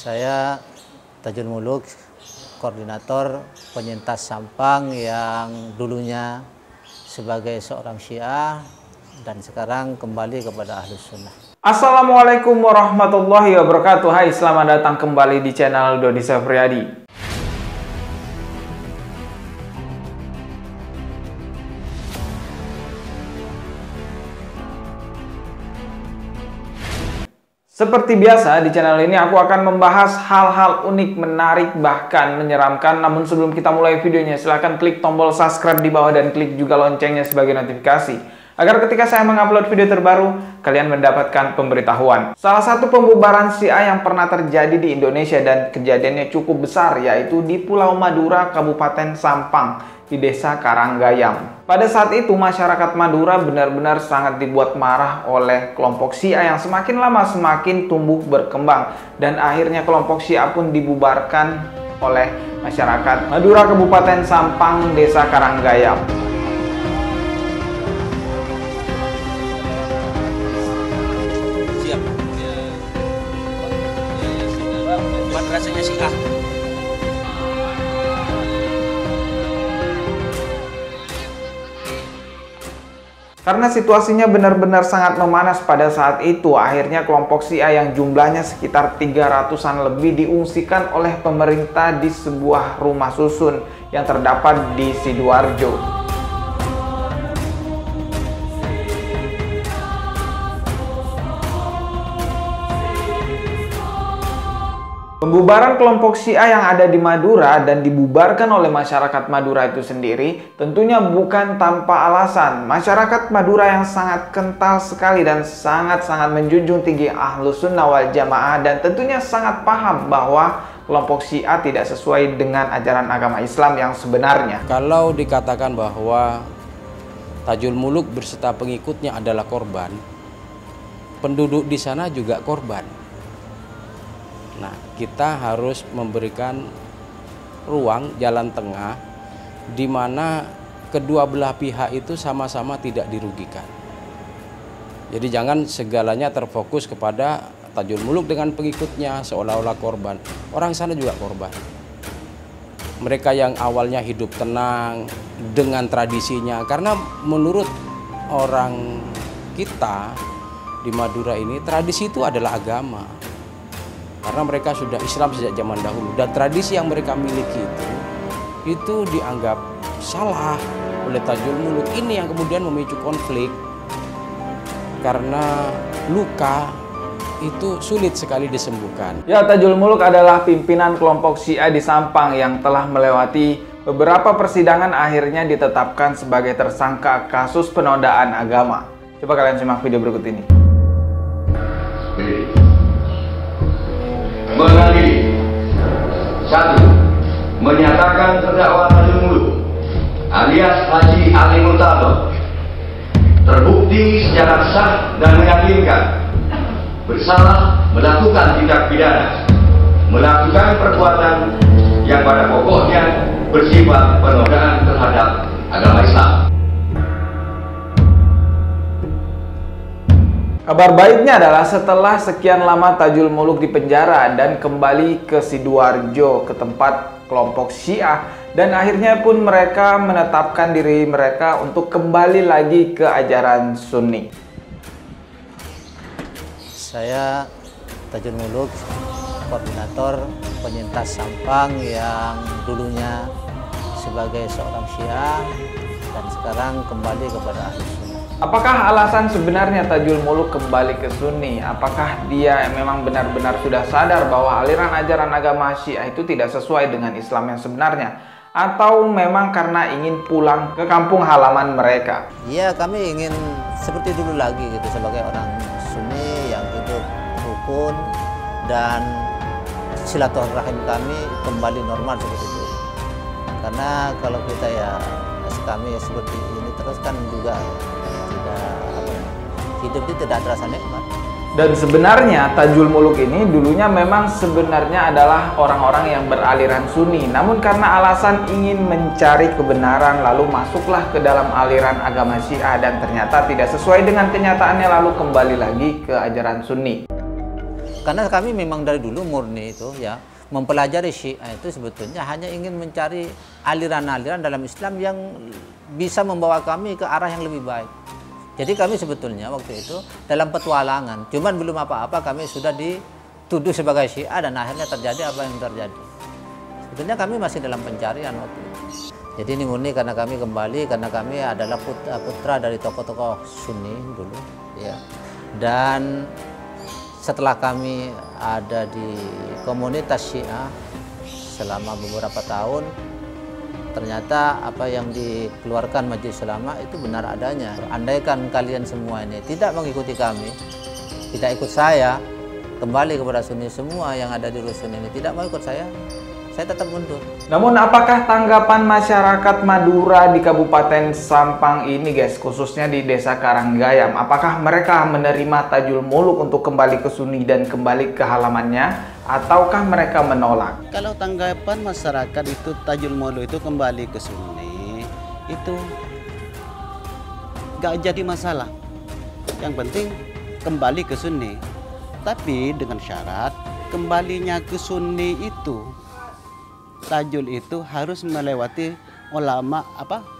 Saya Tajul Muluk, koordinator penyintas Sampang yang dulunya sebagai seorang Syiah dan sekarang kembali kepada Ahlus Sunnah. Assalamualaikum warahmatullahi wabarakatuh. Hai, selamat datang kembali di channel Dodi Safriyadi. Seperti biasa, di channel ini aku akan membahas hal-hal unik, menarik, bahkan menyeramkan. Namun sebelum kita mulai videonya, silahkan klik tombol subscribe di bawah dan klik juga loncengnya sebagai notifikasi, agar ketika saya mengupload video terbaru, kalian mendapatkan pemberitahuan. Salah satu pembubaran Syiah yang pernah terjadi di Indonesia dan kejadiannya cukup besar, yaitu di Pulau Madura, Kabupaten Sampang, di Desa Karanggayam. Pada saat itu, masyarakat Madura benar-benar sangat dibuat marah oleh kelompok Syiah yang semakin lama semakin tumbuh berkembang. Dan akhirnya kelompok Syiah pun dibubarkan oleh masyarakat Madura, Kabupaten Sampang, Desa Karanggayam. Rasanya Syiah. Karena situasinya benar-benar sangat memanas pada saat itu, akhirnya kelompok Syiah yang jumlahnya sekitar 300-an lebih diungsikan oleh pemerintah di sebuah rumah susun yang terdapat di Sidoarjo. Pembubaran kelompok Syiah yang ada di Madura dan dibubarkan oleh masyarakat Madura itu sendiri tentunya bukan tanpa alasan. Masyarakat Madura yang sangat kental sekali dan sangat-sangat menjunjung tinggi Ahlus Sunnah wal Jamaah dan tentunya sangat paham bahwa kelompok Syiah tidak sesuai dengan ajaran agama Islam yang sebenarnya. Kalau dikatakan bahwa Tajul Muluk berserta pengikutnya adalah korban, penduduk di sana juga korban. Nah, kita harus memberikan ruang jalan tengah di mana kedua belah pihak itu sama-sama tidak dirugikan. Jadi jangan segalanya terfokus kepada Tajul Muluk dengan pengikutnya seolah-olah korban. Orang sana juga korban. Mereka yang awalnya hidup tenang dengan tradisinya, karena menurut orang kita di Madura ini tradisi itu adalah agama. Karena mereka sudah Islam sejak zaman dahulu dan tradisi yang mereka miliki itu dianggap salah oleh Tajul Muluk. Ini yang kemudian memicu konflik karena luka itu sulit sekali disembuhkan. Ya, Tajul Muluk adalah pimpinan kelompok Syiah di Sampang yang telah melewati beberapa persidangan, akhirnya ditetapkan sebagai tersangka kasus penodaan agama. Coba kalian simak video berikut ini. Mengadili 1. Menyatakan terdakwa Tajul Muluk alias Haji Ali Murtado terbukti secara sah dan meyakinkan bersalah melakukan tindak pidana, melakukan perbuatan yang pada pokoknya bersifat penodaan terhadap agama Islam. Kabar baiknya adalah setelah sekian lama Tajul Muluk di penjara dan kembali ke Sidoarjo, ke tempat kelompok Syiah, dan akhirnya pun mereka menetapkan diri mereka untuk kembali lagi ke ajaran Sunni. Saya Tajul Muluk, koordinator penyintas Sampang yang dulunya sebagai seorang Syiah dan sekarang kembali kepada Ahlus Sunnah. Apakah alasan sebenarnya Tajul Muluk kembali ke Sunni? Apakah dia memang benar-benar sudah sadar bahwa aliran ajaran agama Syiah itu tidak sesuai dengan Islam yang sebenarnya? Atau memang karena ingin pulang ke kampung halaman mereka? Iya, kami ingin seperti dulu lagi gitu, sebagai orang Sunni yang hidup rukun dan silaturahim kami kembali normal seperti itu. Karena kalau kita kami seperti ini terus kan juga hidup itu tidak terasa nikmat. Dan sebenarnya Tajul Muluk ini dulunya memang sebenarnya adalah orang-orang yang beraliran Sunni. Namun karena alasan ingin mencari kebenaran lalu masuklah ke dalam aliran agama Syiah dan ternyata tidak sesuai dengan kenyataannya lalu kembali lagi ke ajaran Sunni. Karena kami memang dari dulu murni itu ya, mempelajari Syiah itu sebetulnya hanya ingin mencari aliran-aliran dalam Islam yang bisa membawa kami ke arah yang lebih baik. Jadi kami sebetulnya waktu itu dalam petualangan, cuman belum apa-apa kami sudah dituduh sebagai Syiah dan akhirnya terjadi apa yang terjadi. Sebetulnya kami masih dalam pencarian waktu itu. Jadi ini murni karena kami kembali, karena kami adalah putra dari tokoh-tokoh Sunni dulu ya. Dan setelah kami ada di komunitas Syiah selama beberapa tahun, ternyata apa yang dikeluarkan Majelis Ulama itu benar adanya. Andaikan kalian semua ini tidak mengikuti kami, tidak ikut saya, kembali kepada Sunni, semua yang ada di rusun ini tidak mau ikut saya tetap mundur. Namun apakah tanggapan masyarakat Madura di Kabupaten Sampang ini guys, khususnya di Desa Karanggayam, apakah mereka menerima Tajul Muluk untuk kembali ke Sunni dan kembali ke halamannya, ataukah mereka menolak? Kalau tanggapan masyarakat itu Tajul Muluk itu kembali ke Sunni, itu gak jadi masalah. Yang penting kembali ke Sunni. Tapi dengan syarat kembalinya ke Sunni itu, Tajul itu harus melewati ulama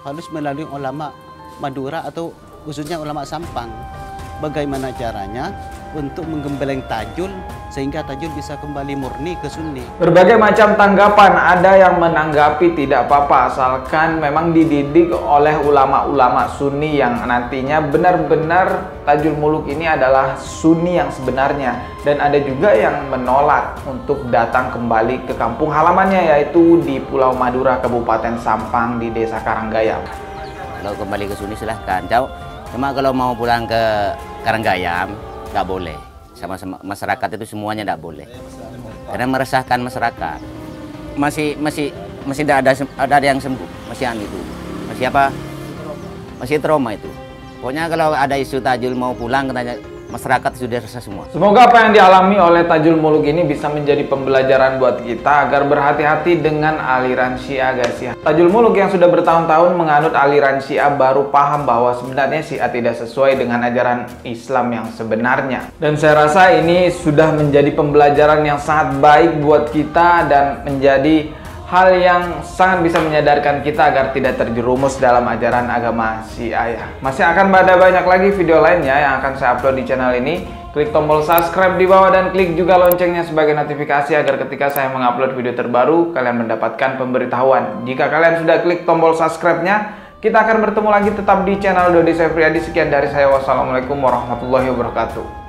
harus melalui ulama Madura atau khususnya ulama Sampang. Bagaimana caranya untuk menggembeleng Tajul sehingga Tajul bisa kembali murni ke Sunni. Berbagai macam tanggapan, ada yang menanggapi tidak apa-apa asalkan memang dididik oleh ulama-ulama Sunni yang nantinya benar-benar Tajul Muluk ini adalah Sunni yang sebenarnya, dan ada juga yang menolak untuk datang kembali ke kampung halamannya, yaitu di Pulau Madura, Kabupaten Sampang, di Desa Karanggayam. Kalau kembali ke Sunni silahkan, cuma kalau mau pulang ke Karanggayam nggak boleh, sama masyarakat itu semuanya nggak boleh, karena meresahkan masyarakat. Masih ada yang sembuh, masih trauma itu. Pokoknya kalau ada isu Tajul mau pulang, katanya masyarakat sudah resah semua. Semoga apa yang dialami oleh Tajul Muluk ini bisa menjadi pembelajaran buat kita agar berhati-hati dengan aliran Syiah guys ya. Tajul Muluk yang sudah bertahun-tahun menganut aliran Syiah baru paham bahwa sebenarnya Syiah tidak sesuai dengan ajaran Islam yang sebenarnya. Dan saya rasa ini sudah menjadi pembelajaran yang sangat baik buat kita dan menjadi hal yang sangat bisa menyadarkan kita agar tidak terjerumus dalam ajaran agama Syiah. Masih akan ada banyak lagi video lainnya yang akan saya upload di channel ini. Klik tombol subscribe di bawah dan klik juga loncengnya sebagai notifikasi agar ketika saya mengupload video terbaru, kalian mendapatkan pemberitahuan. Jika kalian sudah klik tombol subscribe-nya, kita akan bertemu lagi tetap di channel Dodi Sefriadi. Sekian dari saya, wassalamualaikum warahmatullahi wabarakatuh.